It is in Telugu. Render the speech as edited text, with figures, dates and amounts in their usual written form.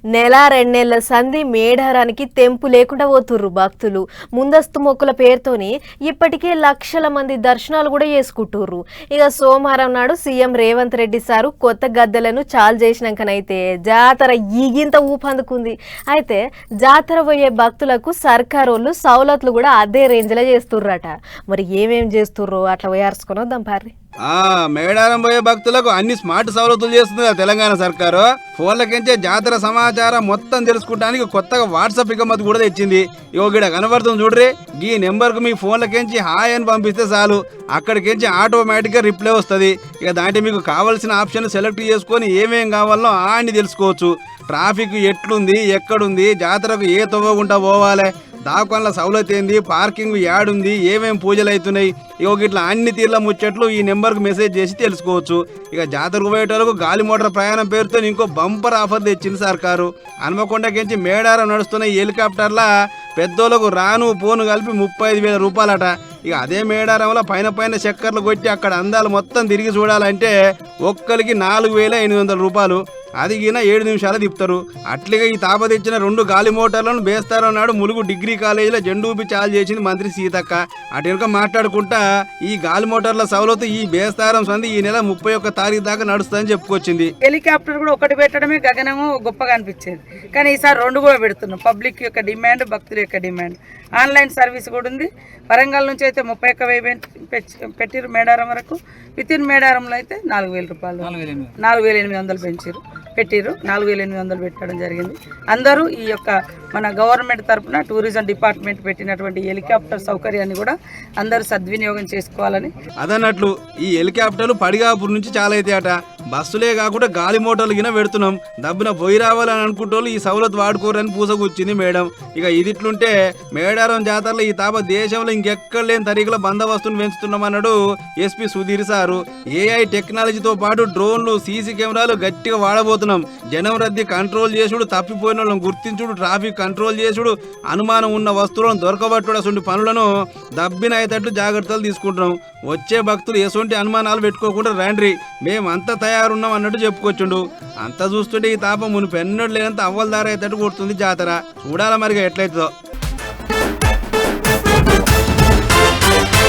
నెల 2 నెలల సంధి మేడారానికి తెంపు లేకుండా పోతుర్రు భక్తులు. ముందస్తు మొక్కుల పేరుతోని ఇప్పటికే లక్షల మంది దర్శనాలు కూడా చేసుకుంటుర్రు. ఇక సోమవారం నాడు సీఎం రేవంత్ రెడ్డి సారు కొత్త గద్దెలను చాలు చేసినాకనైతే జాతర ఈగింత ఊపందుకుంది. అయితే జాతర పోయే భక్తులకు సర్కారోళ్ళు సౌలతులు కూడా అదే రేంజ్లో చేస్తుర్రట. మరి ఏమేం చేస్తుర్రో అట్లా పోయార్చుకొని వద్దాం పారి. మేడారం పోయే భక్తులకు అన్ని స్మార్ట్ సౌలతులు చేస్తుంది తెలంగాణ సర్కారు. ఫోన్లకించే జాతర సమాచారం మొత్తం తెలుసుకోవడానికి కొత్తగా వాట్సాప్ ఇకమతి కూడా తెచ్చింది. గిడ కనబడుతుంది చూడ్రి, ఈ నెంబర్కు మీ ఫోన్లకించి హాయ్ అని పంపిస్తే చాలు, అక్కడికించి ఆటోమేటిక్గా రిప్లై వస్తుంది. ఇక దాంట్లో మీకు కావాల్సిన ఆప్షన్ సెలెక్ట్ చేసుకొని ఏమేం కావాలో అని తెలుసుకోవచ్చు. ట్రాఫిక్ ఎట్లుంది, ఎక్కడుంది, జాతరకు ఏ తవ్వకుండా పోవాలి, దాకొండల సౌలత్ ఏంది, పార్కింగ్ యాడుంది, ఏమేమి పూజలు అవుతున్నాయి, ఇట్లా అన్ని తీర్ల ముచ్చట్లు ఈ నెంబర్కు మెసేజ్ చేసి తెలుసుకోవచ్చు. ఇక జాతరకు పోయేటోళ్ళకు గాలి మోటార్ ప్రయాణం పేరుతో ఇంకో బంపర్ ఆఫర్ తెచ్చింది సర్కారు. హన్మకొండకించి మేడారం నడుస్తున్న ఈ హెలికాప్టర్లా పెద్దోళ్ళకు రాను పోను కలిపి 35,000 రూపాయలట. ఇక అదే మేడారంలో పైన చక్కర్లు కొట్టి అక్కడ అందాలు మొత్తం తిరిగి చూడాలంటే ఒక్కరికి 4,800 రూపాయలు. అది గిన 7 నిమిషాలు తిప్పుతారు. అట్లుగా ఈ తాప తెచ్చిన 2 గాలి మోటార్లను బేస్తారన్నాడు ములుగు డిగ్రీ కాలేజీలో జెండూపి చాలు చేసింది మంత్రి సీతక్క. అటు వెనుక మాట్లాడుకుంటా ఈ గాలి మోటార్ల సౌలత్ ఈ బేస్తారం సంది ఈ నెల 31 తారీఖు దాకా నడుస్తుందని చెప్పుకొచ్చింది. హెలికాప్టర్ కూడా ఒకటి పెట్టడమే గగనము గొప్పగా అనిపించేది, కానీ ఈసారి 2 కూడా పెడుతున్నాం. పబ్లిక్ యొక్క డిమాండ్, భక్తుల యొక్క డిమాండ్. ఆన్లైన్ సర్వీస్ కూడా ఉంది. వరంగల్ నుంచి అయితే 31,000 పెట్టిరు మేడారం వరకు. విత్ ఇన్ మేడారంలో అయితే 4,000 రూపాయలు, 4,800 పెట్టిరు. 4,800 పెట్టడం జరిగింది. అందరూ ఈ యొక్క మన గవర్నమెంట్ తరఫున టూరిజం డిపార్ట్మెంట్ పెట్టినటువంటి హెలికాప్టర్ సౌకర్యాన్ని కూడా అందరూ సద్వినియోగం చేసుకోవాలని. అదన్నట్లు ఈ హెలికాప్టర్లు పడిగాపూర్ నుంచి చాలా అయితే అట. బస్సులే కాకుండా గాలి మోటార్లు గిన పెడుతున్నాం. దబ్బున పోయి రావాలని అనుకుంటోళ్ళు ఈ సౌలత్ వాడుకోరని పూసకూర్చింది మేడం. ఇక ఇదిట్లుంటే మేడారం జాతరలో ఈ తాప దేశంలో ఇంకెక్కడ లేని తరీకుల బందోబస్తును పెంచుతున్నామన్నాడు ఎస్పీ సుధీర్ సారు. ఏఐ టెక్నాలజీతో పాటు డ్రోన్లు, సీసీ కెమెరాలు గట్టిగా వాడబోతున్నాం. జనం రద్దీ కంట్రోల్ చేసుడు, తప్పిపోయిన వాళ్ళని గుర్తించుడు, ట్రాఫిక్ కంట్రోల్ చేసుడు, అనుమానం ఉన్న వస్తువులను దొరకబట్టుడు, అసలు పనులను దబ్బిన అయ్యేటట్లు జాగ్రత్తలు తీసుకుంటున్నాం. వచ్చే భక్తులు ఎటువంటి అనుమానాలు పెట్టుకోకుండా రండ్రి, మేమంతా తయారున్నాం అన్నట్టు చెప్పుకొచ్చుండు. అంతా చూస్తుంటే ఈ తాపం మునిపెన్నడు లేనంత అవ్వలదార అయ్యేటట్టు కొడుతుంది జాతర. చూడాల మరిగా ఎట్లయితుందో.